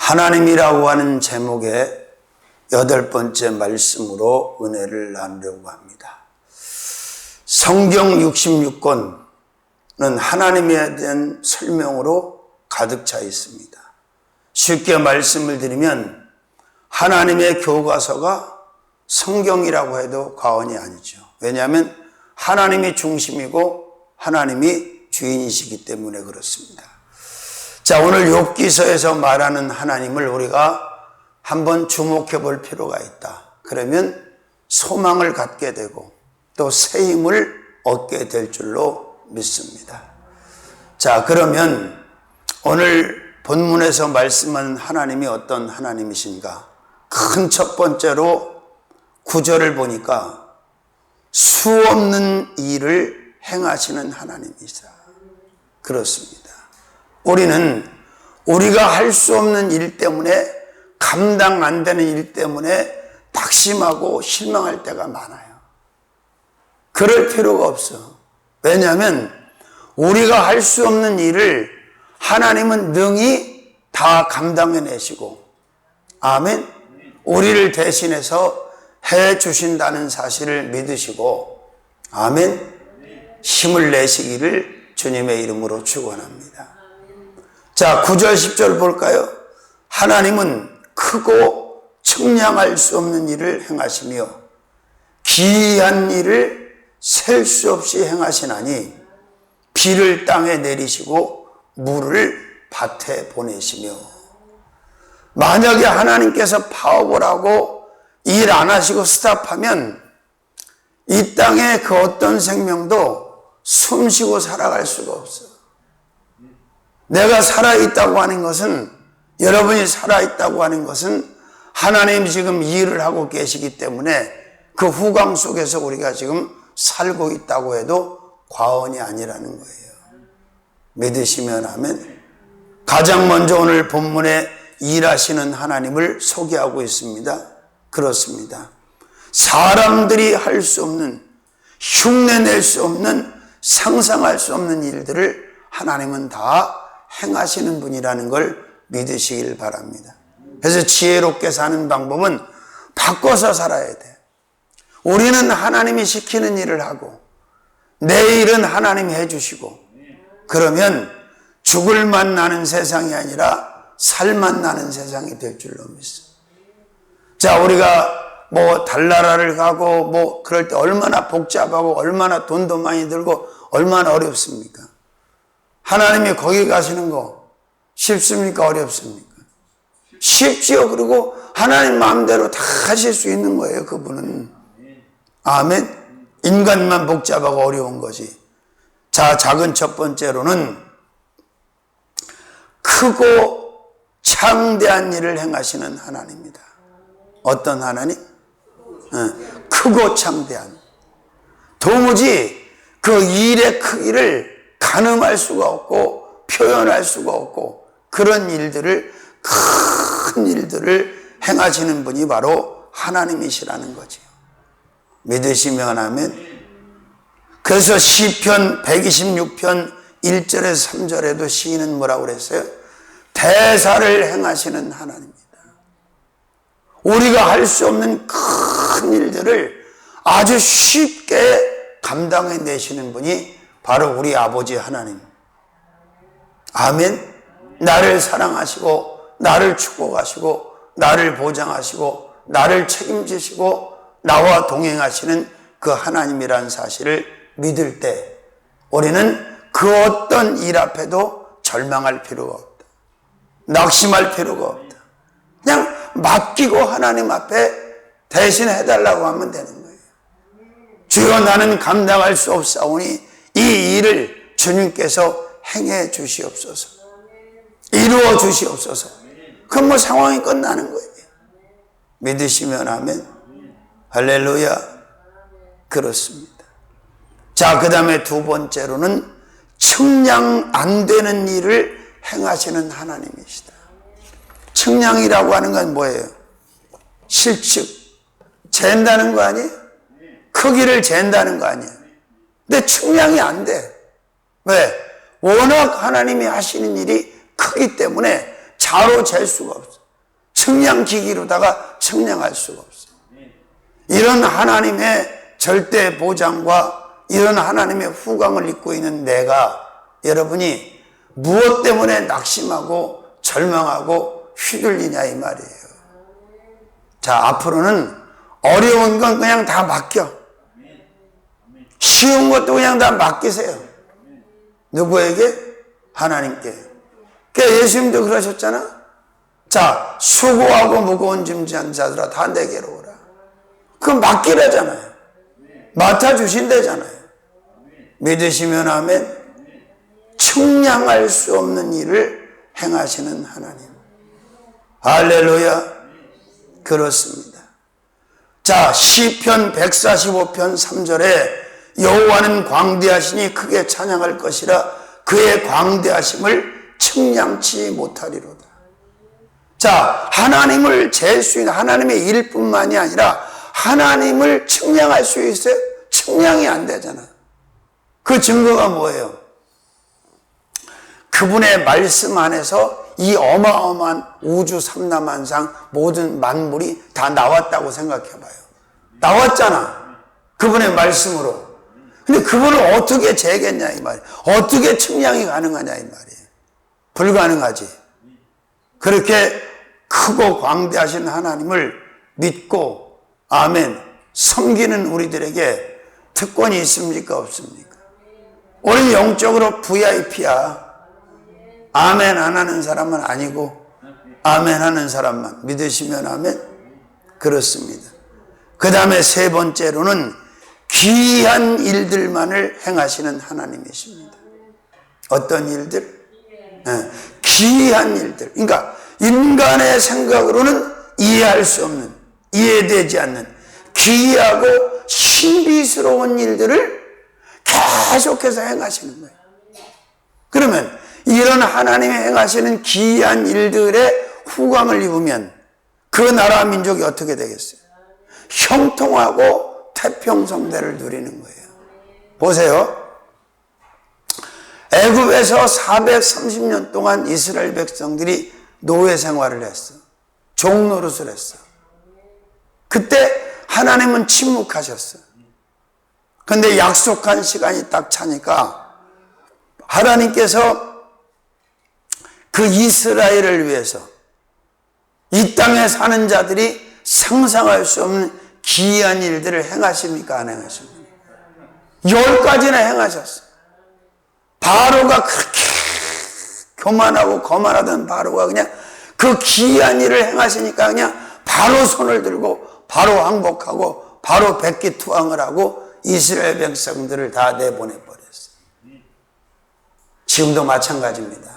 하나님이라고 하는 제목의 8번째 말씀으로 은혜를 나누려고 합니다. 성경 66권은 하나님에 대한 설명으로 가득 차 있습니다. 쉽게 말씀을 드리면 하나님의 교과서가 성경이라고 해도 과언이 아니죠. 왜냐하면 하나님이 중심이고 하나님이 주인이시기 때문에 그렇습니다. 자, 오늘 욥기서에서 말하는 하나님을 우리가 한번 주목해 볼 필요가 있다. 그러면 소망을 갖게 되고 또 새 힘을 얻게 될 줄로 믿습니다. 자, 그러면 오늘 본문에서 말씀하는 하나님이 어떤 하나님이신가? 큰 첫 번째로 9절을 보니까 수 없는 일을 행하시는 하나님이시다. 그렇습니다. 우리는 우리가 할 수 없는 일 때문에, 감당 안 되는 일 때문에 낙심하고 실망할 때가 많아요. 그럴 필요가 없어. 왜냐하면 우리가 할 수 없는 일을 하나님은 능히 다 감당해내시고, 아멘, 우리를 대신해서 해 주신다는 사실을 믿으시고, 아멘, 힘을 내시기를 주님의 이름으로 축원합니다. 자, 9절 10절 볼까요? 하나님은 크고 측량할 수 없는 일을 행하시며 기이한 일을 셀 수 없이 행하시나니 비를 땅에 내리시고 물을 밭에 보내시며. 만약에 하나님께서 파업을 하고 일 안 하시고 스탑하면 이 땅에 그 어떤 생명도 숨 쉬고 살아갈 수가 없어요. 내가 살아있다고 하는 것은, 여러분이 살아있다고 하는 것은 하나님이 지금 일을 하고 계시기 때문에 그 후광 속에서 우리가 지금 살고 있다고 해도 과언이 아니라는 거예요. 믿으시면 아멘. 가장 먼저 오늘 본문에 일하시는 하나님을 소개하고 있습니다. 그렇습니다. 사람들이 할 수 없는, 흉내낼 수 없는, 상상할 수 없는 일들을 하나님은 다 행하시는 분이라는 걸 믿으시길 바랍니다. 그래서 지혜롭게 사는 방법은 바꿔서 살아야 돼. 우리는 하나님이 시키는 일을 하고 내 일은 하나님이 해주시고, 그러면 죽을 맛 나는 세상이 아니라 살맛 나는 세상이 될 줄로 믿습니다. 자, 우리가 달나라를 가고 그럴 때 얼마나 복잡하고 얼마나 돈도 많이 들고 얼마나 어렵습니까? 하나님이 거기 가시는 거 쉽습니까? 어렵습니까? 쉽지요. 그리고 하나님 마음대로 다 하실 수 있는 거예요, 그분은. 아멘. 인간만 복잡하고 어려운 거지. 자, 작은 첫 번째로는 크고 창대한 일을 행하시는 하나님입니다. 어떤 하나님? 크고 창대한. 도무지 그 일의 크기를 가늠할 수가 없고 표현할 수가 없고, 그런 일들을, 큰 일들을 행하시는 분이 바로 하나님이시라는 거죠. 믿으시면 아멘. 그래서 시편 126편 1절에서 3절에도 시인은 뭐라고 그랬어요? 대사를 행하시는 하나님입니다. 우리가 할 수 없는 큰 일들을 아주 쉽게 감당해 내시는 분이 바로 우리 아버지 하나님. 아멘. 나를 사랑하시고 나를 축복하시고 나를 보장하시고 나를 책임지시고 나와 동행하시는 그 하나님이라는 사실을 믿을 때 우리는 그 어떤 일 앞에도 절망할 필요가 없다. 낙심할 필요가 없다. 그냥 맡기고 하나님 앞에 대신 해달라고 하면 되는 거예요. 주여, 나는 감당할 수 없사오니 이 일을 주님께서 행해 주시옵소서, 이루어 주시옵소서. 그럼 상황이 끝나는 거예요. 믿으시면 아멘. 할렐루야. 그렇습니다. 자, 그 다음에 두 번째로는 측량 안 되는 일을 행하시는 하나님이시다. 측량이라고 하는 건 뭐예요? 실측, 잰다는 거 아니에요? 크기를 잰다는 거 아니에요? 근데 측량이 안 돼. 왜? 워낙 하나님이 하시는 일이 크기 때문에 자로 잴 수가 없어. 측량기기로다가 측량할 수가 없어. 이런 하나님의 절대 보장과 이런 하나님의 후광을 입고 있는 내가, 여러분이 무엇 때문에 낙심하고 절망하고 휘둘리냐 이 말이에요. 자, 앞으로는 어려운 건 그냥 다 맡겨. 쉬운 것도 그냥 다 맡기세요. 누구에게? 하나님께. 그러니까 예수님도 그러셨잖아. 자, 수고하고 무거운 짐 지는 자들아 다 내게로 오라. 그건 맡기라잖아요. 맡아주신다잖아요. 믿으시면 아멘. 측량할 수 없는 일을 행하시는 하나님. 할렐루야. 그렇습니다. 자, 시편 145편 3절에 여호와는 광대하시니 크게 찬양할 것이라 그의 광대하심을 측량치 못하리로다. 자, 하나님을 잴 수 있는 하나님의 일뿐만이 아니라 하나님을 측량할 수 있어요? 측량이 안 되잖아. 그 증거가 뭐예요? 그분의 말씀 안에서 이 어마어마한 우주 삼라만상 모든 만물이 다 나왔다고 생각해봐요. 나왔잖아. 그분의 말씀으로. 근데 그분을 어떻게 재겠냐 이 말이에요. 어떻게 측량이 가능하냐 이 말이에요. 불가능하지. 그렇게 크고 광대하신 하나님을 믿고 아멘 섬기는 우리들에게 특권이 있습니까 없습니까? 우리는 영적으로 VIP야. 아멘 안 하는 사람은 아니고 아멘 하는 사람만 믿으시면 아멘. 그렇습니다. 그 다음에 세 번째로는 귀한 일들만을 행하시는 하나님이십니다. 어떤 일들? 네, 귀한 일들. 그러니까 인간의 생각으로는 이해할 수 없는, 이해되지 않는 귀하고 신비스러운 일들을 계속해서 행하시는 거예요. 그러면 이런 하나님이 행하시는 귀한 일들의 후광을 입으면 그 나라 민족이 어떻게 되겠어요? 형통하고 태평성대를 누리는 거예요. 보세요. 애굽에서 430년 동안 이스라엘 백성들이 노예 생활을 했어. 종노릇을 했어. 그때 하나님은 침묵하셨어. 그런데 약속한 시간이 딱 차니까 하나님께서 그 이스라엘을 위해서 이 땅에 사는 자들이 상상할 수 없는 기이한 일들을 행하십니까? 안 행하십니까? 10가지나 행하셨어요. 바로가 그렇게 교만하고 거만하던 바로가 그냥 그 기이한 일을 행하시니까 그냥 바로 손을 들고 바로 항복하고 바로 백기투항을 하고 이스라엘 백성들을 다 내보내버렸어요. 지금도 마찬가지입니다.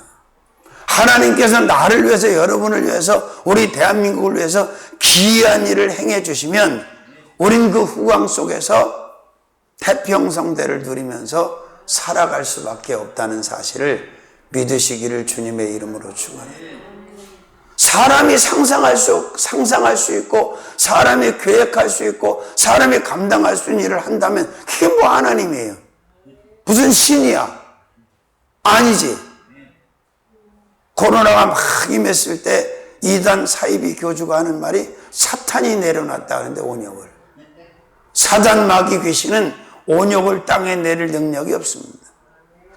하나님께서 나를 위해서, 여러분을 위해서, 우리 대한민국을 위해서 기이한 일을 행해 주시면 우린 그 후광 속에서 태평성대를 누리면서 살아갈 수밖에 없다는 사실을 믿으시기를 주님의 이름으로 축원합니다. 사람이 상상할 수 있고 사람이 계획할 수 있고 사람이 감당할 수 있는 일을 한다면 그게 뭐 하나님이에요? 무슨 신이야? 아니지. 코로나가 막 임했을 때 이단 사이비 교주가 하는 말이 사탄이 내려놨다 하는데 온역을. 사단 마귀 귀신은 온역을 땅에 내릴 능력이 없습니다.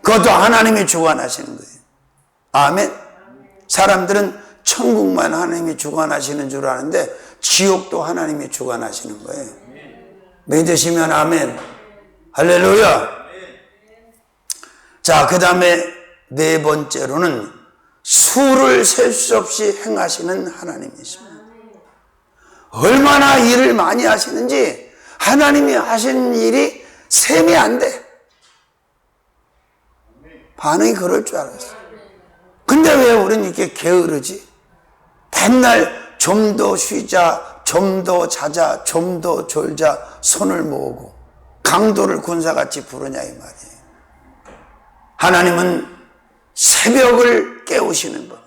그것도 하나님이 주관하시는 거예요. 아멘. 사람들은 천국만 하나님이 주관하시는 줄 아는데 지옥도 하나님이 주관하시는 거예요. 믿으시면 아멘. 할렐루야. 자, 그 다음에 네 번째로는 수를 셀 수 없이 행하시는 하나님이십니다. 얼마나 일을 많이 하시는지 하나님이 하시는 일이 셈이 안 돼. 반응이 그럴 줄 알았어. 근데 왜 우리는 이렇게 게으르지? 맨날 좀 더 쉬자, 좀 더 자자, 좀 더 졸자 손을 모으고 강도를 군사같이 부르냐 이 말이에요. 하나님은 새벽을 깨우시는 분,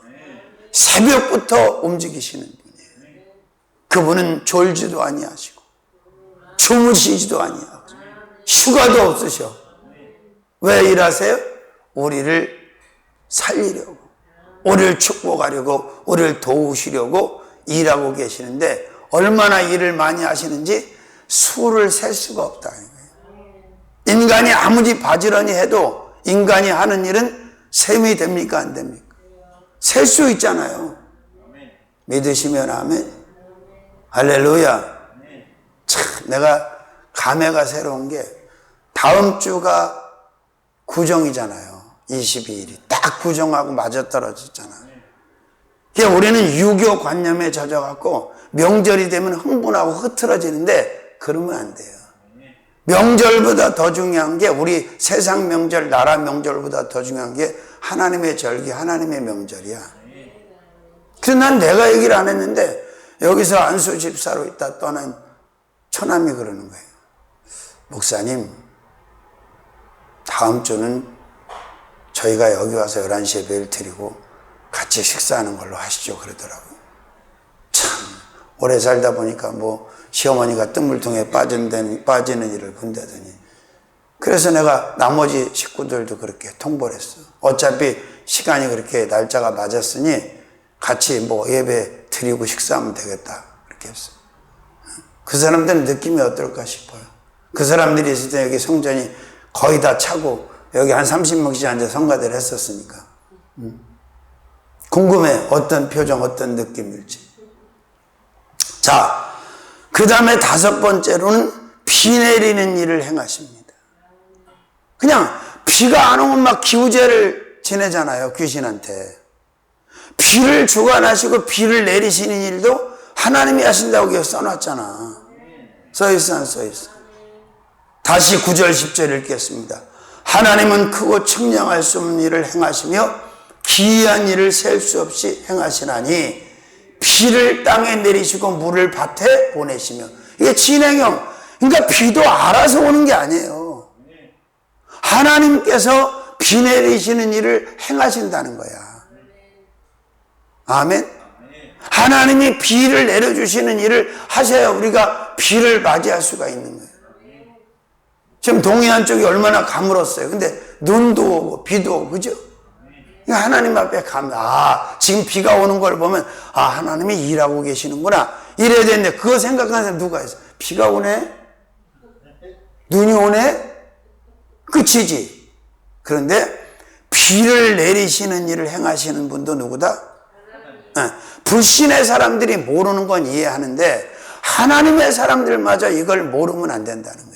새벽부터 움직이시는 분이에요. 그분은 졸지도 아니하시고 주무시지도 아니하고 휴가도 없으셔. 왜 일하세요? 우리를 살리려고, 우리를 축복하려고 우리를 도우시려고 일하고 계시는데 얼마나 일을 많이 하시는지 수를 셀 수가 없다. 인간이 아무리 바지런히 해도 인간이 하는 일은 셈이 됩니까 안 됩니까? 셀 수 있잖아요. 믿으시면 아멘. 할렐루야. 참 내가 감회가 새로운 게 다음 주가 구정이잖아요. 22일이 딱 구정하고 맞아떨어졌잖아요. 그러니까 우리는 유교 관념에 젖어갖고 명절이 되면 흥분하고 흐트러지는데 그러면 안 돼요. 명절보다 더 중요한 게 우리 세상 명절, 나라 명절보다 더 중요한 게 하나님의 절기, 하나님의 명절이야. 그래서 난 내가 얘기를 안 했는데 여기서 안수 집사로 있다 떠난 처남이 그러는 거예요. 목사님, 다음 주는 저희가 여기 와서 11시에 예배를 드리고 같이 식사하는 걸로 하시죠 그러더라고요. 참 오래 살다 보니까 뭐 시어머니가 뜬물통에 빠지는 일을 본다더니 그래서 내가 나머지 식구들도 그렇게 통보를 했어. 어차피 시간이 그렇게 날짜가 맞았으니 같이 뭐 예배 드리고 식사하면 되겠다 그렇게 했어. 그 사람들은 느낌이 어떨까 싶어요. 그 사람들이 있을 때 여기 성전이 거의 다 차고 여기 한 30명씩 앉아 성가대를 했었으니까 궁금해. 어떤 표정, 어떤 느낌일지. 자, 그 다음에 5번째로는 비 내리는 일을 행하십니다. 그냥 비가 안 오면 막 기우제를 지내잖아요, 귀신한테. 비를 주관하시고 비를 내리시는 일도 하나님이 하신다고 여기 써놨잖아. 써있어 안 써있어? 다시 9절 10절 읽겠습니다. 하나님은 크고 측량할 수 없는 일을 행하시며 기이한 일을 셀 수 없이 행하시나니 비를 땅에 내리시고 물을 밭에 보내시며. 이게 진행형. 그러니까 비도 알아서 오는 게 아니에요. 하나님께서 비 내리시는 일을 행하신다는 거야. 아멘. 하나님이 비를 내려주시는 일을 하셔야 우리가 비를 맞이할 수가 있는 거예요. 지금 동해안 쪽이 얼마나 가물었어요. 근데 눈도 오고 비도 오고 그죠? 하나님 앞에 가면 지금 비가 오는 걸 보면 하나님이 일하고 계시는구나 이래야 되는데 그거 생각하는 사람 누가 있어? 비가 오네? 눈이 오네? 끝이지. 그런데 비를 내리시는 일을 행하시는 분도 누구다? 불신의 사람들이 모르는 건 이해하는데 하나님의 사람들마저 이걸 모르면 안 된다는 거예요.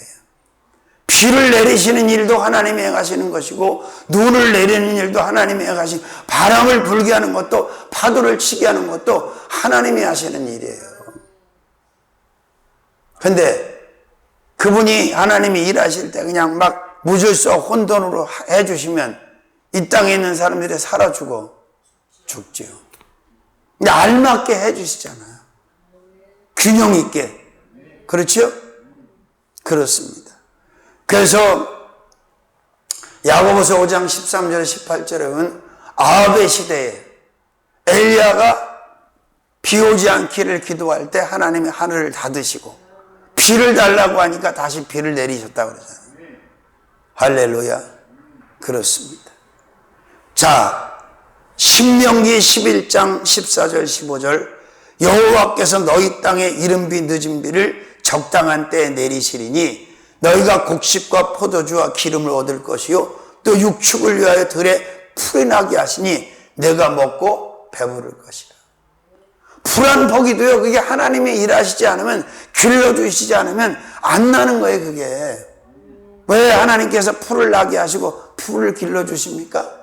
비를 내리시는 일도 하나님이 행하시는 것이고 눈을 내리는 일도 하나님이 행하시고 바람을 불게 하는 것도 파도를 치게 하는 것도 하나님이 하시는 일이에요. 그런데 그분이 하나님이 일하실 때 그냥 막 무질서 혼돈으로 해주시면 이 땅에 있는 사람들이 살아 죽지요. 근데 알맞게 해주시잖아요. 균형 있게. 그렇죠? 그렇습니다. 그래서 야고보서 5장 13절 18절에 보면 아합의 시대에 엘리야가 비 오지 않기를 기도할 때 하나님이 하늘을 닫으시고 비를 달라고 하니까 다시 비를 내리셨다고 그러잖아요. 할렐루야. 그렇습니다. 자, 신명기 11장 14절 15절 여호와께서 너희 땅에 이른 비 늦은 비를 적당한 때에 내리시리니 너희가 곡식과 포도주와 기름을 얻을 것이요 또 육축을 위하여 들에 풀이 나게 하시니 내가 먹고 배부를 것이라. 풀한 포기도요 그게 하나님이 일하시지 않으면 길러주시지 않으면 안 나는 거예요. 그게 왜 하나님께서 풀을 나게 하시고 풀을 길러주십니까?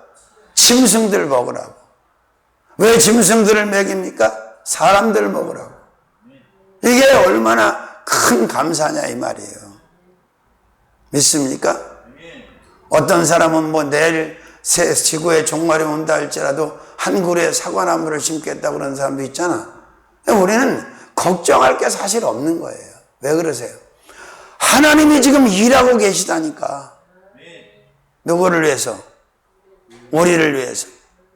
짐승들 먹으라고. 왜 짐승들을 먹입니까? 사람들 먹으라고. 이게 얼마나 큰 감사냐 이 말이에요. 믿습니까? 어떤 사람은 뭐 내일 새 지구에 종말이 온다 할지라도 한 그루의 사과나무를 심겠다고 그러는 사람도 있잖아. 우리는 걱정할 게 사실 없는 거예요. 왜 그러세요? 하나님이 지금 일하고 계시다니까. 누구를 위해서? 우리를 위해서.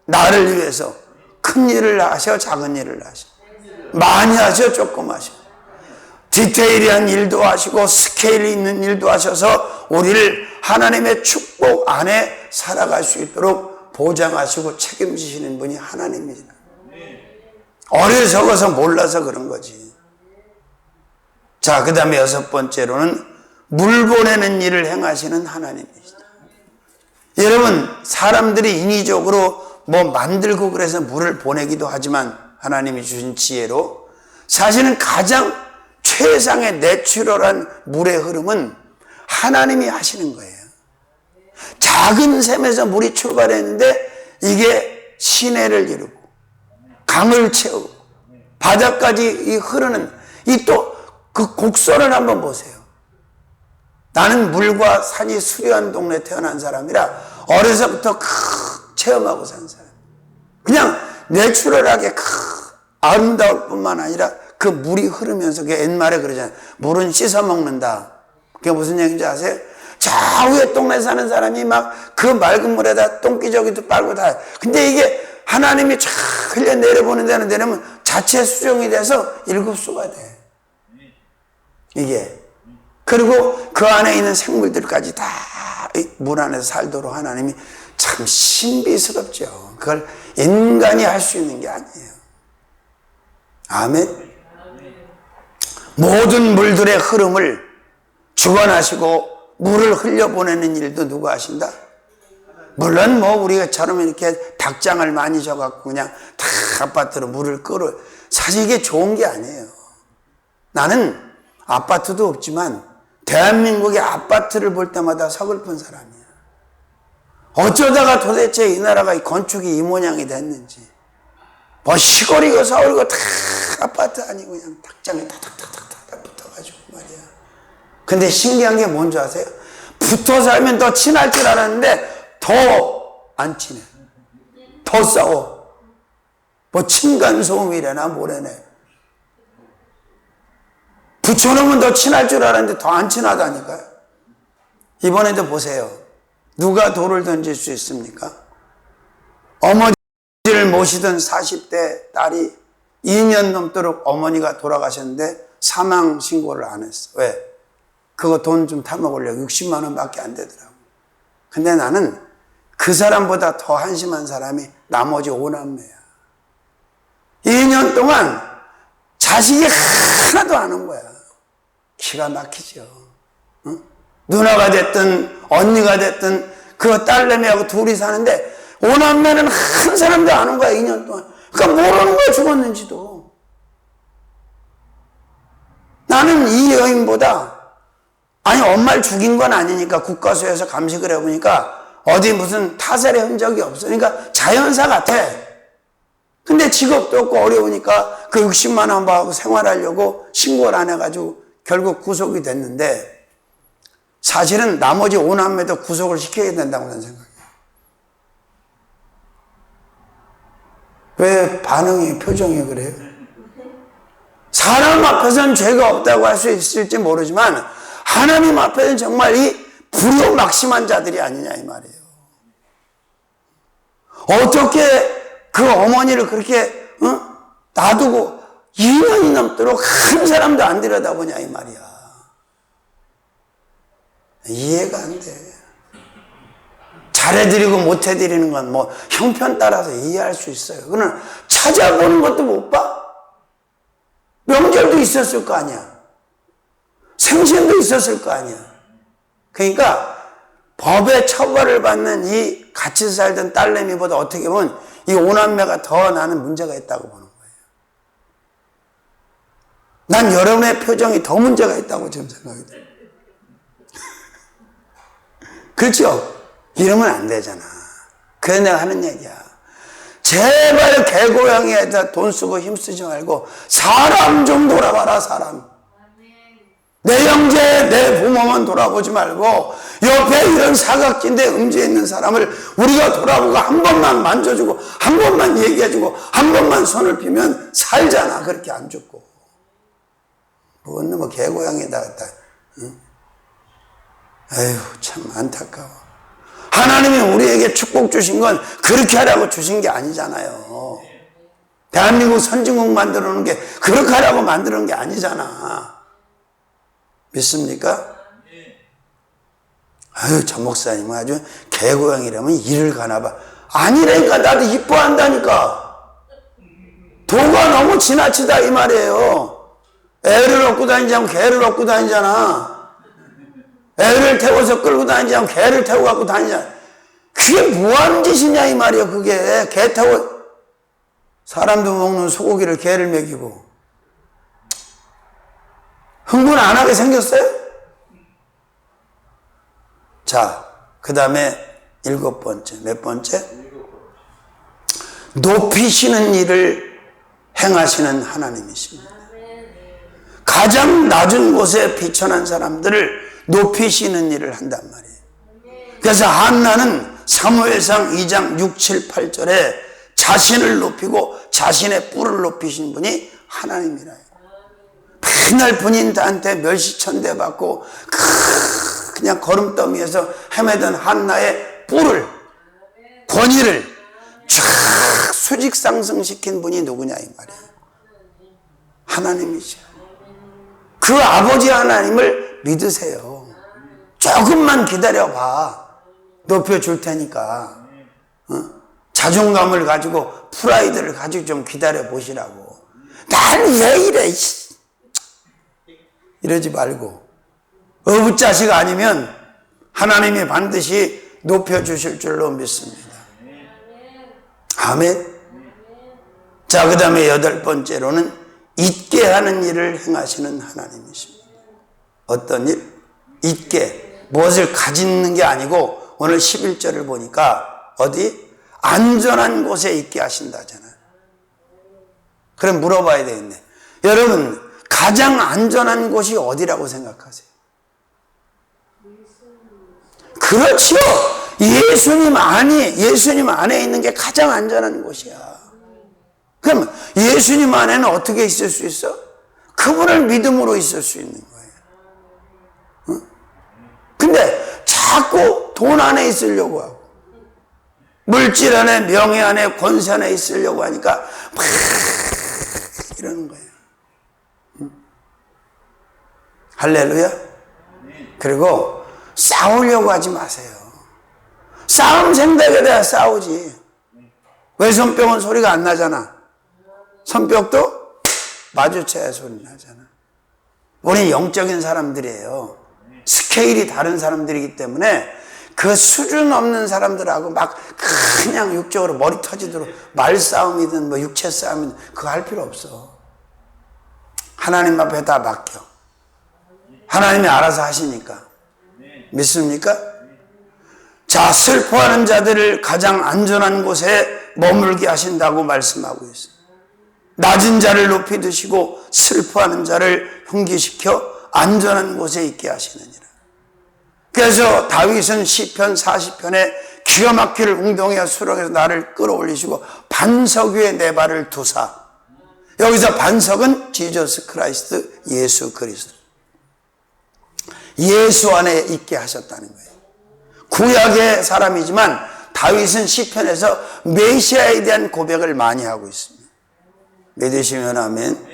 나를 위해서. 큰 일을 하셔, 작은 일을 하셔. 많이 하셔, 조금 하셔. 디테일한 일도 하시고 스케일이 있는 일도 하셔서 우리를 하나님의 축복 안에 살아갈 수 있도록 보장하시고 책임지시는 분이 하나님이시다. 어리석어서 몰라서 그런 거지. 자, 그 다음에 6번째로는 물 보내는 일을 행하시는 하나님이시다. 여러분, 사람들이 인위적으로 뭐 만들고 그래서 물을 보내기도 하지만 하나님이 주신 지혜로 사실은 가장 최상의 내추럴한 물의 흐름은 하나님이 하시는 거예요. 작은 샘에서 물이 출발했는데 이게 시내를 이루고 강을 채우고 바다까지 이 흐르는 이 또 그 곡선을 한번 보세요. 나는 물과 산이 수려한 동네에 태어난 사람이라 어려서부터 체험하고 산 사람. 그냥 내추럴하게 아름다울 뿐만 아니라 그 물이 흐르면서 그 옛말에 그러잖아요. 물은 씻어 먹는다. 그게 무슨 얘기인지 아세요? 저 위에 동네 사는 사람이 막 그 맑은 물에다 똥기저귀도 빨고 다. 근데 이게 하나님이 쫙 흘려 내려보는 데는 내려면 자체 수정이 돼서 일급수가 돼. 이게. 그리고 그 안에 있는 생물들까지 다 물 안에서 살도록 하나님이 참 신비스럽죠. 그걸 인간이 할 수 있는 게 아니에요. 아멘. 모든 물들의 흐름을 주관하시고 물을 흘려보내는 일도 누가 하신다? 물론 뭐 우리가처럼 이렇게 닭장을 많이 져갖고 그냥 다 아파트로 물을 끌어. 사실 이게 좋은 게 아니에요. 나는 아파트도 없지만 대한민국의 아파트를 볼 때마다 서글픈 사람이야. 어쩌다가 도대체 이 나라가 건축이 이 모양이 됐는지. 뭐 시골이고 서울이고 다 아파트 아니고 그냥 닭장에 다닥다닥다닥 붙어가지고 말이야. 근데 신기한 게 뭔지 아세요? 붙어 살면 더 친할 줄 알았는데 더 안 친해. 더 싸워. 뭐 층간소음이래나 뭐래네. 붙여놓으면 더 친할 줄 알았는데 더 안 친하다니까요. 이번에도 보세요. 누가 돌을 던질 수 있습니까? 어머니를 모시던 40대 딸이 2년 넘도록 어머니가 돌아가셨는데 사망 신고를 안 했어. 왜? 그거 돈 좀 타먹으려고 60만 원밖에 안 되더라고. 근데 나는 그 사람보다 더 한심한 사람이 나머지 5남매야. 2년 동안 자식이 하나도 안 온 거야. 기가 막히죠. 응? 누나가 됐든 언니가 됐든 그 딸내미하고 둘이 사는데 5남매는 한 사람도 안 온 거야. 2년 동안. 그러니까 모르는 거야. 죽었는지도. 나는 이 여인보다 아니 엄마를 죽인 건 아니니까 국가수에서 감식을 해보니까 어디 무슨 타살의 흔적이 없어. 그러니까 자연사 같아. 근데 직업도 없고 어려우니까 그 60만 원 받고 생활하려고 신고를 안 해가지고 결국 구속이 됐는데 사실은 나머지 5남매도 구속을 시켜야 된다고 저는 생각해요. 왜 반응이 표정이 그래요? 사람 앞에서는 죄가 없다고 할 수 있을지 모르지만 하나님 앞에는 정말 이 불효막심한 자들이 아니냐 이 말이에요. 어떻게 그 어머니를 그렇게 놔두고 2년이 넘도록 한 사람도 안 들여다보냐 이 말이야. 이해가 안 돼. 잘해드리고 못해드리는 건 뭐 형편 따라서 이해할 수 있어요. 그러나 찾아보는 것도 못 봐? 명절도 있었을 거 아니야. 생신도 있었을 거 아니야. 그러니까 법의 처벌을 받는 이 같이 살던 딸내미보다 어떻게 보면 이 5남매가 더 나는 문제가 있다고 보는 거예요. 난 여러분의 표정이 더 문제가 있다고 지금 생각이 돼요. 그렇죠? 이러면 안 되잖아. 그래서 내가 하는 얘기야. 제발 개고양이에다 돈 쓰고 힘쓰지 말고 사람 좀 돌아봐라. 사람. 내 형제, 내 부모만 돌아보지 말고 옆에 이런 사각지대 음지에 있는 사람을 우리가 돌아보고 한 번만 만져주고 한 번만 얘기해주고 한 번만 손을 피면 살잖아. 그렇게 안 죽고. 뭔 뭐 개고양이에다 갖다. 응? 에휴 참 안타까워. 하나님이 우리에게 축복 주신 건 그렇게 하라고 주신 게 아니잖아요. 대한민국 선진국 만들어 놓은 게 그렇게 하라고 만들어 놓은 게 아니잖아. 믿습니까? 아유, 저 목사님은 아주 개고양이라면 일을 가나 봐. 아니라니까. 나도 이뻐한다니까. 도가 너무 지나치다 이 말이에요. 애를 얻고 다니지 않고 개를 얻고 다니잖아. 애를 태워서 끌고 다니지 않고 개를 태워 갖고 다니잖아. 그게 뭐하는 짓이냐 이 말이에요. 그게 개 태워, 사람도 먹는 소고기를 개를 먹이고. 흥분 안 하게 생겼어요? 자, 그 다음에 7번째. 몇 번째? 높이시는 일을 행하시는 하나님이십니다. 가장 낮은 곳에 비천한 사람들을 높이시는 일을 한단 말이에요. 그래서 한나는 사무엘상 2장 6, 7, 8절에 자신을 높이고 자신의 뿔을 높이신 분이 하나님이라. 맨날 본인한테 멸시천대 받고 그냥 거름더미에서 헤매던 한나의 뿔을, 권위를 쫙 수직 상승시킨 분이 누구냐 이 말이에요. 하나님이죠. 그 아버지 하나님을 믿으세요. 조금만 기다려봐. 높여줄 테니까. 자존감을 가지고, 프라이드를 가지고 좀 기다려 보시라고. 난 왜 이래? 이러지 말고. 어부자식 아니면 하나님이 반드시 높여주실 줄로 믿습니다. 아멘. 자, 그 다음에 8번째로는 잊게 하는 일을 행하시는 하나님이십니다. 어떤 일? 잊게. 무엇을 가지는 게 아니고 오늘 11절을 보니까 어디? 안전한 곳에 있게 하신다잖아요. 그럼 물어봐야 되겠네. 여러분, 가장 안전한 곳이 어디라고 생각하세요? 그렇죠. 예수님 안에 있는 게 가장 안전한 곳이야. 그럼 예수님 안에는 어떻게 있을 수 있어? 그분을 믿음으로 있을 수 있는 거예요. 응? 근데 자꾸 돈 안에 있으려고 하고, 물질 안에, 명예 안에, 권세 안에 있으려고 하니까 막 이러는 거예요. 응? 할렐루야. 그리고 싸우려고 하지 마세요. 싸움 생각에 대해 싸우지. 왜 손뼉은 소리가 안 나잖아. 손뼉도 마주쳐야 소리 나잖아. 우린 영적인 사람들이에요. 스케일이 다른 사람들이기 때문에 그 수준 없는 사람들하고 막 그냥 육적으로 머리 터지도록 말싸움이든 뭐 육체 싸움이든 그거 할 필요 없어. 하나님 앞에 다 맡겨. 하나님이 알아서 하시니까. 믿습니까? 자, 슬퍼하는 자들을 가장 안전한 곳에 머물게 하신다고 말씀하고 있어요. 낮은 자를 높이 드시고 슬퍼하는 자를 흉기시켜 안전한 곳에 있게 하시느니라. 그래서 다윗은 시편 40편에 기가 막힐 웅덩이와 수렁에서 나를 끌어올리시고 반석 위에 내 발을 두사. 여기서 반석은 지저스 크라이스트, 예수 그리스도. 예수 안에 있게 하셨다는 거예요. 구약의 사람이지만 다윗은 시편에서 메시아에 대한 고백을 많이 하고 있습니다. 믿으시면 아멘.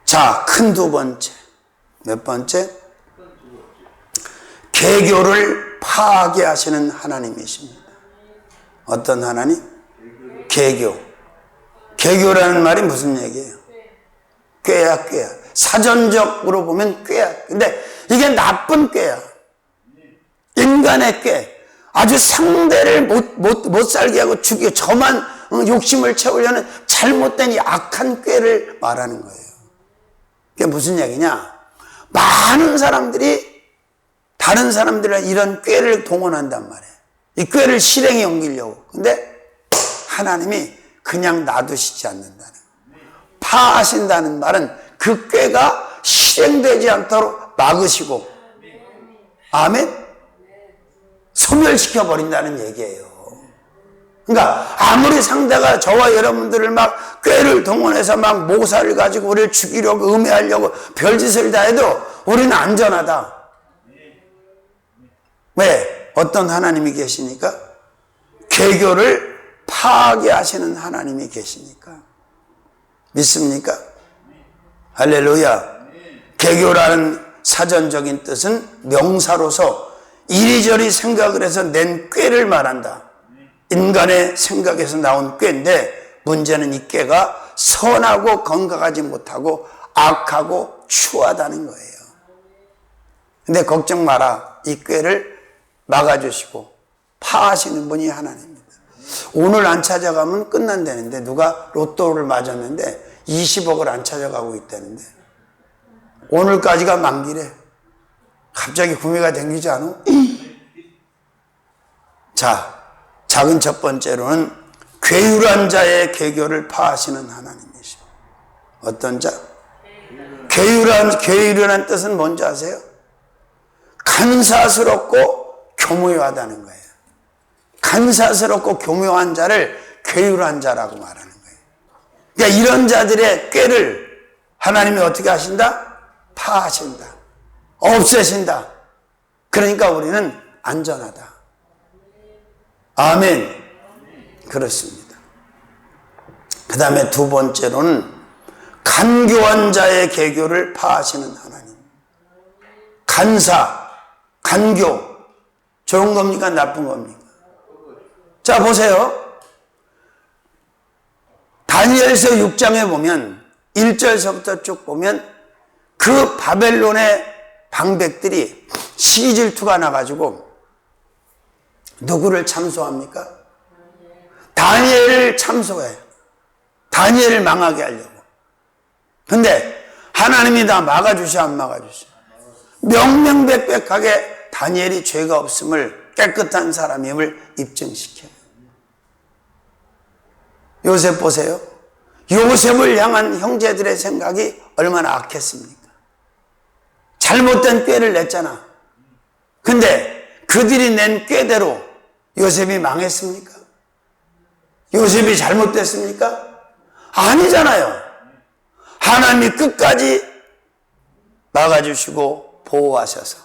자, 큰 2번째. 몇 번째? 개교를 파하게 하시는 하나님이십니다. 어떤 하나님? 개교. 개교라는 말이 무슨 얘기예요? 꾀야. 사전적으로 보면 꾀야. 근데 이게 나쁜 꾀야. 인간의 꾀. 아주 상대를 못 살게 하고 죽여 저만 욕심을 채우려는 잘못된 이 악한 꾀를 말하는 거예요. 그게 무슨 얘기냐? 많은 사람들이 다른 사람들의 이런 꾀를 동원한단 말이에요. 이 꾀를 실행에 옮기려고. 근데 하나님이 그냥 놔두시지 않는다는 거예요. 파하신다는 말은 그 꾀가 실행되지 않도록 막으시고, 아멘? 소멸시켜 버린다는 얘기예요. 그러니까 아무리 상대가 저와 여러분들을 막 꾀를 동원해서 막 모사를 가지고 우리를 죽이려고 음해하려고 별짓을 다 해도 우리는 안전하다. 왜? 어떤 하나님이 계시니까? 개교를 파하게 하시는 하나님이 계시니까. 믿습니까? 할렐루야. 개교라는 사전적인 뜻은 명사로서 이리저리 생각을 해서 낸 꾀를 말한다. 인간의 생각에서 나온 꾀인데 문제는 이 꾀가 선하고 건강하지 못하고 악하고 추하다는 거예요. 근데 걱정 마라. 이 꾀를 막아주시고 파하시는 분이 하나님입니다. 오늘 안 찾아가면 끝난다는데 누가 로또를 맞았는데 20억을 안 찾아가고 있다는데 오늘까지가 만기래. 갑자기 구매가 당기지 않아? 자, 작은 첫 번째로는 괴율한 자의 계교를 파하시는 하나님이십니다. 어떤 자? 괴율이라는 뜻은 뭔지 아세요? 간사스럽고 교묘하다는 거예요. 간사스럽고 교묘한 자를 괴율한 자라고 말하는 거예요. 그러니까 이런 자들의 꾀를 하나님이 어떻게 하신다? 파하신다. 없애신다. 그러니까 우리는 안전하다. 아멘. 그렇습니다. 그 다음에 두 번째로는 간교한 자의 계교를 파하시는 하나님. 간사, 간교. 좋은 겁니까? 나쁜 겁니까? 자, 보세요. 다니엘서 6장에 보면 1절서부터 쭉 보면 그 바벨론의 방백들이 시기질투가 나가지고 누구를 참소합니까? 다니엘을 참소해. 다니엘을 망하게 하려고. 근데 하나님이 다 막아주셔, 안 막아주셔? 명명백백하게 다니엘이 죄가 없음을, 깨끗한 사람임을 입증시켜요. 요셉 보세요. 요셉을 향한 형제들의 생각이 얼마나 악했습니까? 잘못된 꾀를 냈잖아. 근데 그들이 낸 꾀대로 요셉이 망했습니까? 요셉이 잘못됐습니까? 아니잖아요. 하나님이 끝까지 막아주시고 보호하셔서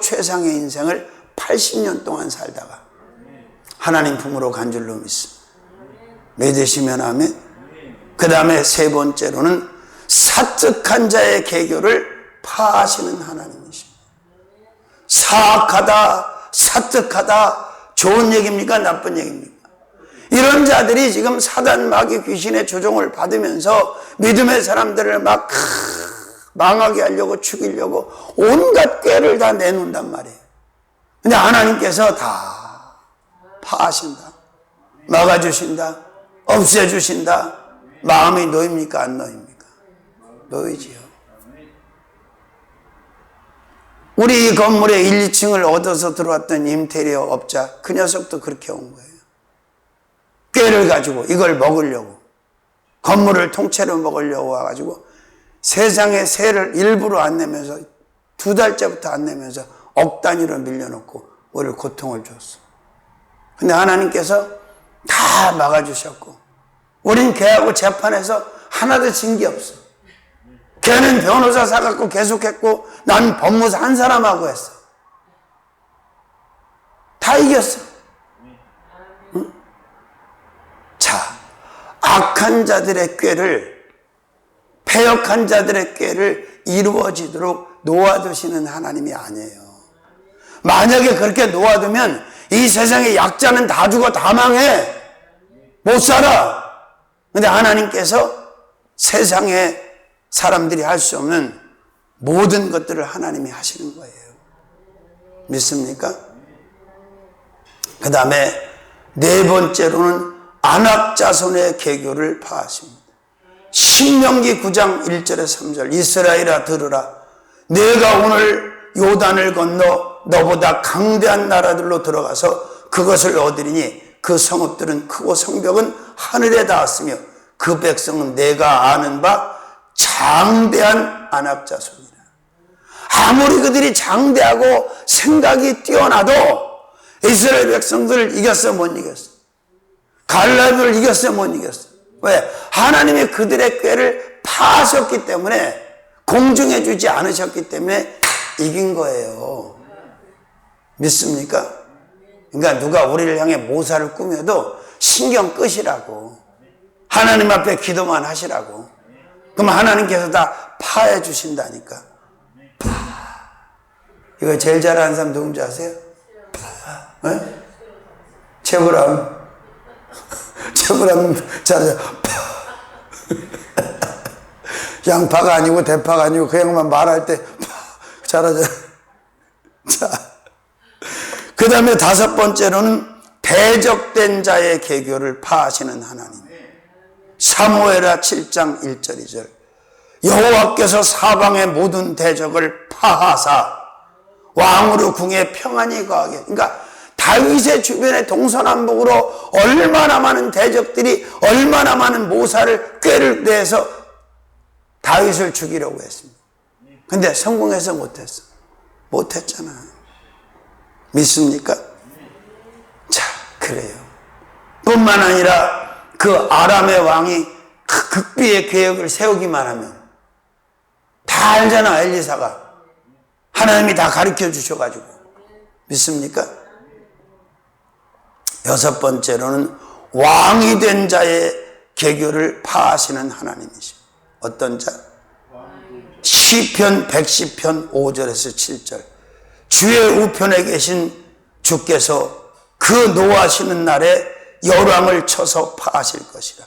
최상의 인생을 80년 동안 살다가 하나님 품으로 간 줄로 믿습니다. 믿으시면 아멘. 그 다음에 세 번째로는 사특한 자의 계교를 파하시는 하나님이십니다. 사악하다, 사특하다, 좋은 얘기입니까? 나쁜 얘기입니까? 이런 자들이 지금 사단 마귀 귀신의 조종을 받으면서 믿음의 사람들을 막 망하게 하려고 죽이려고 온갖 꾀를 다 내놓는단 말이에요. 근데 하나님께서 다 파하신다, 막아주신다, 없애주신다. 마음이 놓입니까? 안 놓입니까? 놓이지요. 우리 이 건물에 1, 2층을 얻어서 들어왔던 인테리어 업자, 그 녀석도 그렇게 온 거예요. 꾀를 가지고 이걸 먹으려고, 건물을 통째로 먹으려고 와가지고 세상에 세를 일부러 안 내면서 2달째부터 안 내면서 억 단위로 밀려놓고 우리를 고통을 줬어. 근데 하나님께서 다 막아주셨고 우린 걔하고 재판에서 하나도 진 게 없어. 걔는 변호사 사갖고 계속했고 난 법무사 한 사람하고 했어. 다 이겼어. 응? 자, 악한 자들의 꾀를, 패역한 자들의 꾀를 이루어지도록 놓아두시는 하나님이 아니에요. 만약에 그렇게 놓아두면 이 세상의 약자는 다 죽어, 다 망해. 못 살아. 근데 하나님께서 세상에 사람들이 할 수 없는 모든 것들을 하나님이 하시는 거예요. 믿습니까? 그 다음에 네 번째로는 안악자손의 계교를 파하십니다. 신명기 9장 1절에 3절 이스라엘아 들으라. 내가 오늘 요단을 건너 너보다 강대한 나라들로 들어가서 그것을 얻으리니 그 성읍들은 크고 성벽은 하늘에 닿았으며 그 백성은 내가 아는 바 장대한 안악자손이라. 아무리 그들이 장대하고 생각이 뛰어나도 이스라엘 백성들을 이겼어, 못 이겼어? 갈라디아를 이겼어, 못 이겼어? 왜? 하나님이 그들의 꾀를 파하셨기 때문에, 공정해 주지 않으셨기 때문에 이긴 거예요. 믿습니까? 그러니까 누가 우리를 향해 모사를 꾸며도 신경 끄시라고, 하나님 앞에 기도만 하시라고. 그럼 하나님께서 다 파해 주신다니까. 파. 이거 제일 잘하는 사람 누군지 아세요? 파. 네? 제브람 잘하자. 양파가 아니고 대파가 아니고 그냥만 말할 때 잘하자. 자, 그 다음에 5번째로는 대적된 자의 계교를 파하시는 하나님. 사무엘하 7장 1절 2절. 여호와께서 사방의 모든 대적을 파하사 왕으로 궁에 평안히 거하게. 그러니까 다윗의 주변에 동서남북으로 얼마나 많은 대적들이 얼마나 많은 모사를 꾀를 내서 다윗을 죽이려고 했습니다. 근데 성공해서 못했어. 못했잖아. 믿습니까? 자, 그래요. 뿐만 아니라 그 아람의 왕이 극비의 계획을 세우기만 하면 다 알잖아. 엘리사가 하나님이 다 가르쳐 주셔가지고. 믿습니까? 6번째로는 왕이 된 자의 계교를 파하시는 하나님이십니다. 어떤 자? 시편 110편 5절에서 7절. 주의 우편에 계신 주께서 그 노하시는 날에 열왕을 쳐서 파하실 것이라.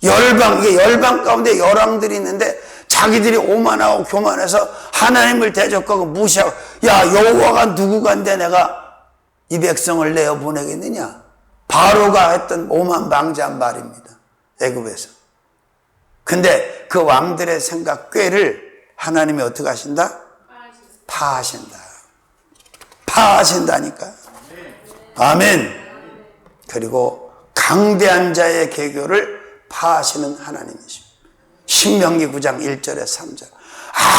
이게 열방 가운데 열왕들이 있는데 자기들이 오만하고 교만해서 하나님을 대적하고 무시하고, 야, 여호와가 누구간데 내가 이 백성을 내어 보내겠느냐? 바로가 했던 오만방자한 말입니다. 애굽에서. 근데 그 왕들의 생각 꾀를 하나님이 어떻게 하신다? 파하신다. 파하신다니까. 아멘. 그리고 강대한 자의 계교를 파하시는 하나님이십니다. 신명기 9장 1절에 3절.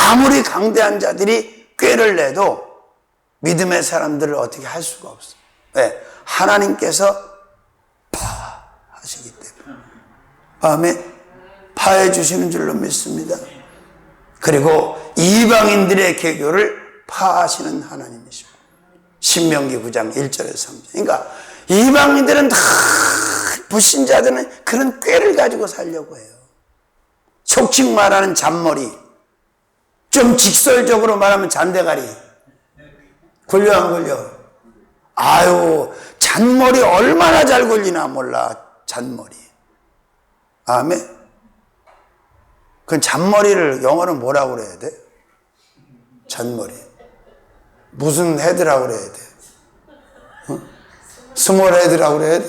아무리 강대한 자들이 꾀를 내도 믿음의 사람들을 어떻게 할 수가 없어. 왜? 하나님께서 파하시기 때문에. 아멘. 파해 주시는 줄로 믿습니다. 그리고 이방인들의 계교를 파하시는 하나님이십니다. 신명기 9장 1절에 3절. 그러니까 이방인들은 다 불신자들은 그런 꾀를 가지고 살려고 해요. 속칭 말하는 잔머리, 좀 직설적으로 말하면 잔대가리. 굴려 안 굴려? 아유, 잔머리 얼마나 잘 굴리나 몰라. 잔머리. 아멘. 그 잔머리를 영어로 뭐라고 그래야 돼? 잔머리. 무슨 헤드라고 그래야 돼? 스몰 헤드라고 그래야 돼?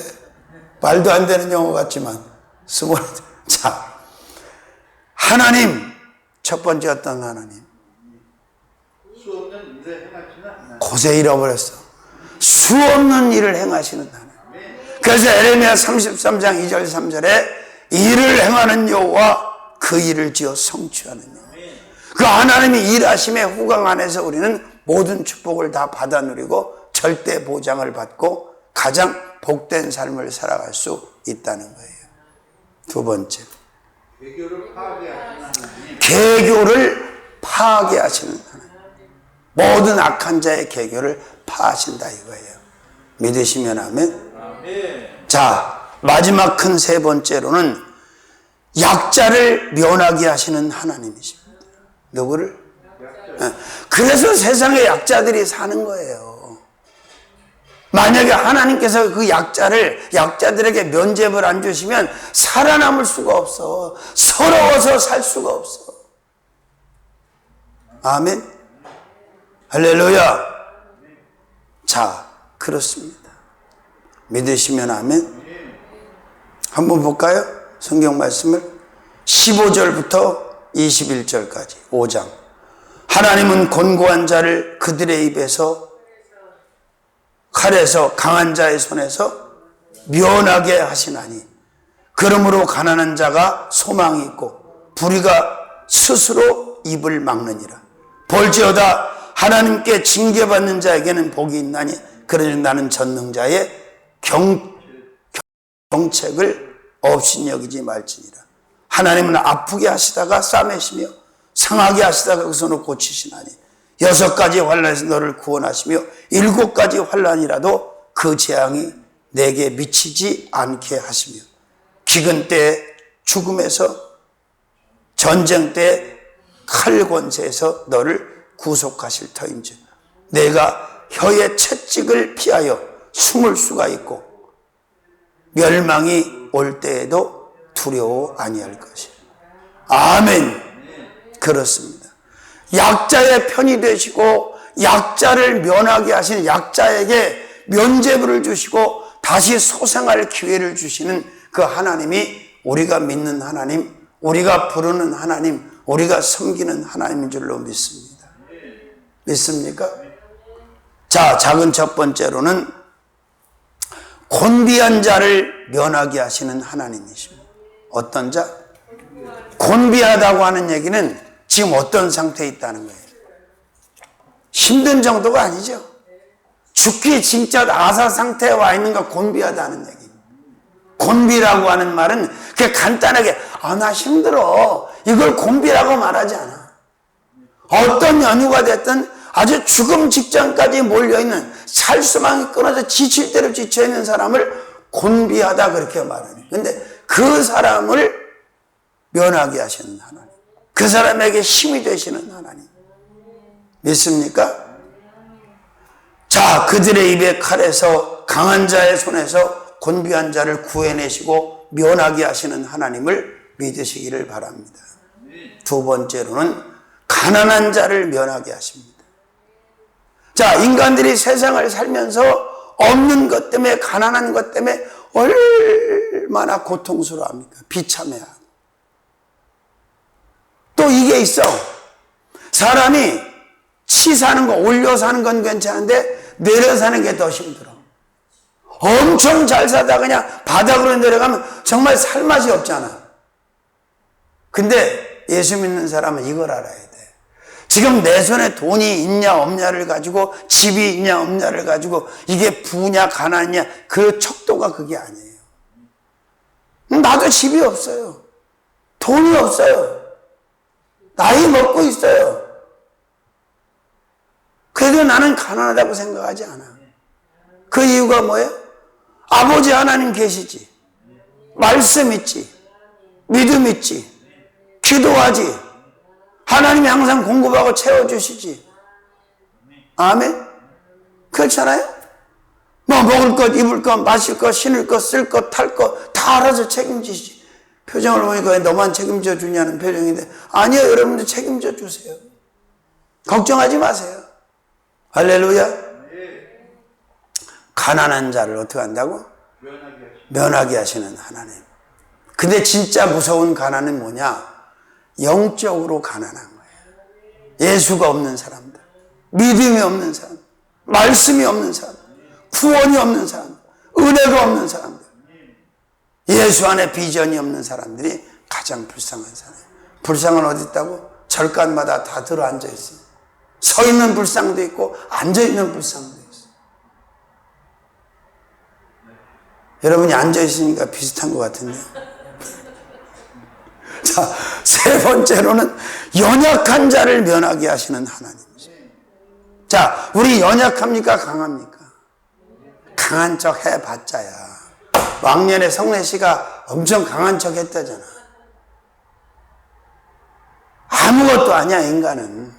말도 안 되는 영어 같지만 스몰 헤드. 자, 하나님. 첫 번째 어떤 하나님? 수없는 일을 행하시는 하나님. 곳에 잃어버렸어. 수없는 일을 행하시는 하나님. 그래서 에레미야 33장 2절 3절에 일을 행하는 여호와 그 일을 지어 성취하는 여호와. 그 하나님이 일하심의 후광 안에서 우리는 모든 축복을 다 받아 누리고 절대 보장을 받고 가장 복된 삶을 살아갈 수 있다는 거예요. 2번째. 계교를 파괴하시는 하나님. 계교를 파괴하시는 하나님. 모든 악한 자의 계교를 파하신다 이거예요. 믿으시면 아멘. 아멘. 자, 마지막 큰 3번째로는 약자를 면하게 하시는 하나님이십니다. 누구를? 그래서 세상에 약자들이 사는 거예요. 만약에 하나님께서 그 약자들에게 면죄를 안 주시면 살아남을 수가 없어. 서러워서 살 수가 없어. 아멘. 할렐루야. 자, 그렇습니다. 믿으시면 아멘. 한번 볼까요? 성경 말씀을 15절부터 21절까지 5장. 하나님은 곤고한 자를 그들의 입에서 칼에서 강한 자의 손에서 면하게 하시나니 그러므로 가난한 자가 소망이 있고 불의가 스스로 입을 막느니라. 볼지어다 하나님께 징계받는 자에게는 복이 있나니 그러니 나는 전능자의 경책을 없이 여기지 말지니라. 하나님은 아프게 하시다가 싸매시며 상하게 하시다가 그 손을 고치시나니 6가지 환난에서 너를 구원하시며 7가지 환난이라도 그 재앙이 내게 미치지 않게 하시며 기근 때 죽음에서 전쟁 때 칼 권세에서 너를 구속하실 터인즉 내가 혀의 채찍을 피하여 숨을 수가 있고 멸망이 올 때에도 두려워 아니할 것이에요. 아멘. 그렇습니다. 약자의 편이 되시고 약자를 면하게 하시는, 약자에게 면죄부를 주시고 다시 소생할 기회를 주시는 그 하나님이 우리가 믿는 하나님, 우리가 부르는 하나님, 우리가 섬기는 하나님인 줄로 믿습니다. 믿습니까? 자, 작은 첫 번째로는 곤비한 자를 면하게 하시는 하나님이십니다. 어떤 자? 곤비하다고 하는 얘기는 지금 어떤 상태에 있다는 거예요. 힘든 정도가 아니죠. 죽기 진짜 아사 상태에 와 있는 거 곤비하다는 얘기입니다. 곤비라고 하는 말은 그냥 간단하게 나 힘들어, 이걸 곤비라고 말하지 않아. 어떤 연유가 됐든 아주 죽음 직전까지 몰려있는, 살 수망이 끊어져 지칠 대로 지쳐있는 사람을 곤비하다 그렇게 말하는. 근데 그 사람을 면하게 하시는 하나님, 그 사람에게 힘이 되시는 하나님, 믿습니까? 자, 그들의 입의 칼에서, 강한 자의 손에서 곤비한 자를 구해내시고 면하게 하시는 하나님을 믿으시기를 바랍니다. 두 번째로는 가난한 자를 면하게 하십니다. 자, 인간들이 세상을 살면서 없는 것 때문에, 가난한 것 때문에 얼마나 고통스러워합니까? 비참해하고. 또 이게 있어. 사람이 치 사는 거, 올려 사는 건 괜찮은데 내려 사는 게 더 힘들어. 엄청 잘 사다 그냥 바닥으로 내려가면 정말 살 맛이 없잖아. 근데 예수 믿는 사람은 이걸 알아야 돼. 지금 내 손에 돈이 있냐 없냐를 가지고, 집이 있냐 없냐를 가지고 이게 부냐 가난이냐 그 척도가 그게 아니에요. 나도 집이 없어요. 돈이 없어요. 나이 먹고 있어요. 그래도 나는 가난하다고 생각하지 않아. 그 이유가 뭐예요? 아버지 하나님 계시지, 말씀 있지, 믿음 있지, 기도하지, 하나님이 항상 공급하고 채워주시지. 아멘? 그렇잖아요? 뭐 먹을 것, 입을 것, 마실 것, 신을 것, 쓸 것, 탈 것 다 알아서 책임지시지. 표정을 보니까 왜 너만 책임져 주냐는 표정인데, 아니요, 여러분들 책임져 주세요. 걱정하지 마세요. 할렐루야. 가난한 자를 어떻게 한다고? 면하게 하시는 하나님. 근데 진짜 무서운 가난은 뭐냐? 영적으로 가난한 거예요. 예수가 없는 사람들, 믿음이 없는 사람, 말씀이 없는 사람, 구원이 없는 사람, 은혜가 없는 사람들, 예수 안에 비전이 없는 사람들이 가장 불쌍한 사람. 불쌍은 어디 있다고? 절간마다 다 들어 앉아 있어요. 서 있는 불쌍도 있고 앉아 있는 불쌍도 있어요. 여러분이 앉아 있으니까 비슷한 것 같은데. 자, 세 번째로는 연약한 자를 면하게 하시는 하나님이죠. 자, 우리 연약합니까? 강합니까? 강한 척 해봤자야. 왕년에 성례 씨가 엄청 강한 척 했다잖아. 아무것도 아니야, 인간은.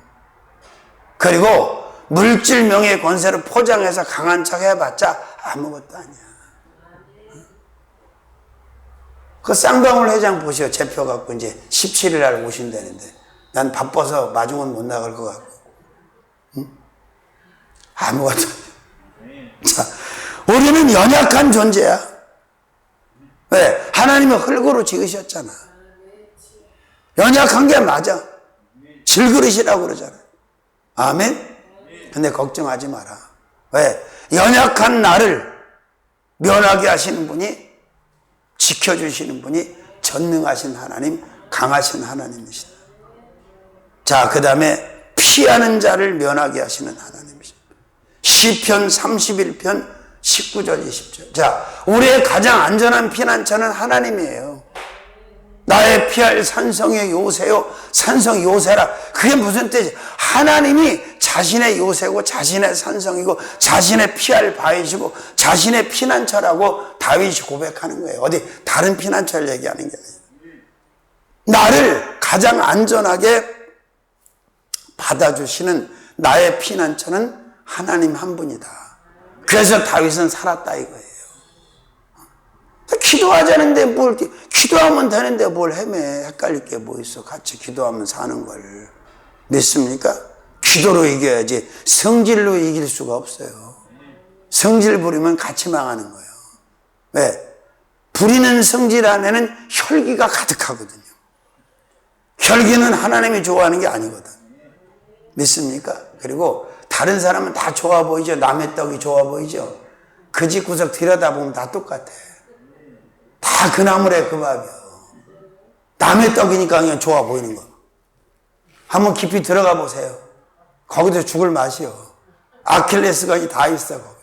그리고 물질 명예 권세를 포장해서 강한 척 해봤자 아무것도 아니야. 그 쌍방울 회장 보시오. 제표 갖고 이제 17일 날 오신다는데 난 바빠서 마중은 못 나갈 것 같고. 응? 아무것도 아니야. 자, 우리는 연약한 존재야. 왜? 하나님이 흙으로 지으셨잖아. 연약한 게 맞아. 질그릇이라고 그러잖아. 아멘? 근데 걱정하지 마라. 왜? 연약한 나를 면하게 하시는 분이, 지켜주시는 분이 전능하신 하나님, 강하신 하나님이시다. 자, 그 다음에 피하는 자를 면하게 하시는 하나님이십니다. 시편 31편 19절 20절. 자, 우리의 가장 안전한 피난처는 하나님이에요. 나의 피할 산성의 요새요, 산성 요새라. 그게 무슨 뜻이에요? 하나님이 자신의 요새고 자신의 산성이고 자신의 피할 바위시고 자신의 피난처라고 다윗이 고백하는 거예요. 어디 다른 피난처를 얘기하는 게 아니에요. 나를 가장 안전하게 받아주시는 나의 피난처는 하나님 한 분이다. 그래서 다윗은 살았다 이거예요. 기도하자는데 뭘, 기도하면 되는데 뭘 헤매. 헷갈릴 게 뭐 있어. 같이 기도하면 사는 걸. 믿습니까? 기도로 이겨야지 성질로 이길 수가 없어요. 성질 부리면 같이 망하는 거예요. 왜? 부리는 성질 안에는 혈기가 가득하거든요. 혈기는 하나님이 좋아하는 게 아니거든. 믿습니까? 그리고 다른 사람은 다 좋아 보이죠. 남의 떡이 좋아 보이죠. 그 집 구석 들여다보면 다 똑같아. 다 그 나물에 그 밥이요. 남의 떡이니까 그냥 좋아 보이는 거. 한번 깊이 들어가 보세요. 거기도 죽을 맛이요. 아킬레스건이 다 있어. 거기.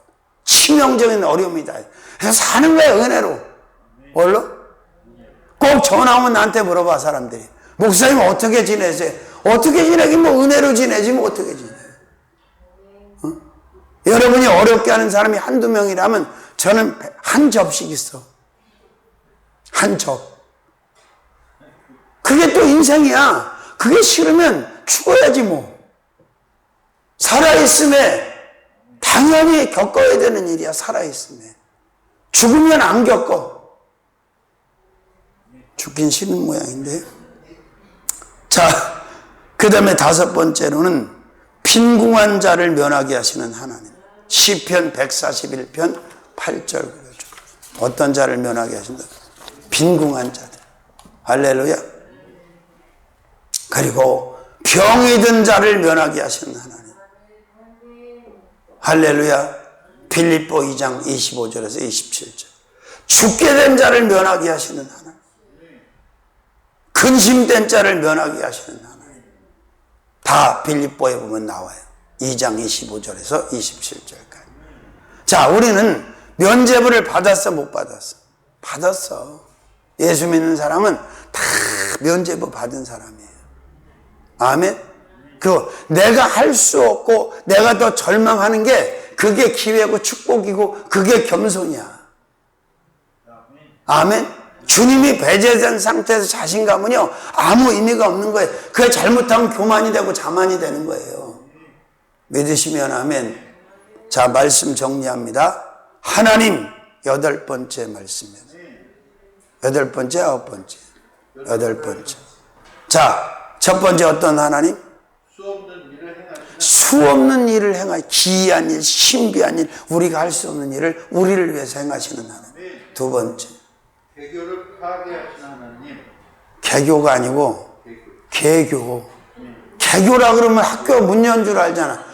치명적인 어려움이 다 있어. 그래서 사는 거야, 은혜로. 뭘로? 꼭 전화 오면 나한테 물어봐, 사람들이. 목사님 어떻게 지내세요? 어떻게 지내긴 뭐 은혜로 지내지 뭐 어떻게 지내. 어? 여러분이 어렵게 하는 사람이 한두 명이라면 저는 한 접씩 있어. 한 접. 그게 또 인생이야. 그게 싫으면 죽어야지 뭐. 살아있음에 당연히 겪어야 되는 일이야. 살아있음에. 죽으면 안 겪어. 죽긴 싫은 모양인데. 자, 그 다음에 다섯 번째로는 빈궁한 자를 면하게 하시는 하나님. 시편 141편 8절 그러죠. 어떤 자를 면하게 하신다? 빈궁한 자들. 할렐루야. 그리고 병이 든 자를 면하게 하시는 하나님. 할렐루야. 빌립보 2장 25절에서 27절. 죽게 된 자를 면하게 하시는 하나님. 근심된 자를 면하게 하시는 하나님. 다 빌립보에 보면 나와요. 2장 25절에서 27절까지. 자, 우리는 면죄부를 받았어, 못 받았어? 받았어. 예수 믿는 사람은 다 면죄부 받은 사람이에요. 아멘? 내가 할 수 없고 내가 더 절망하는 게 그게 기회고 축복이고 그게 겸손이야. 아멘? 주님이 배제된 상태에서 자신감은요, 아무 의미가 없는 거예요. 그게 잘못하면 교만이 되고 자만이 되는 거예요. 믿으시면 아멘. 자, 말씀 정리합니다. 하나님, 8번째 말씀입니다. 8번째, 9번째. 8번째. 자, 첫 번째 어떤 하나님? 수 없는 일을 행하시는 기이한 일, 신비한 일, 우리가 할 수 없는 일을 우리를 위해서 행하시는 하나님. 두 번째. 개교를 파괴하시는 하나님. 개교가 아니고 개교. 개교라 그러면 학교 문 연 줄 알잖아.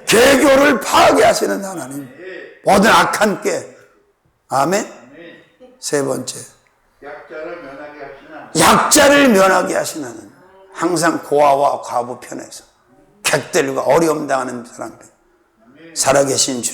개교를 파괴하시는 하나님. 모든 악한 꾀. 아멘. 세 번째. 약자를 면하게 하시는 하나님. 약자를 면하게 하시는 하나님. 항상 고아와 과부 편에서 객들과 어려움 당하는 사람들. 살아계신 주.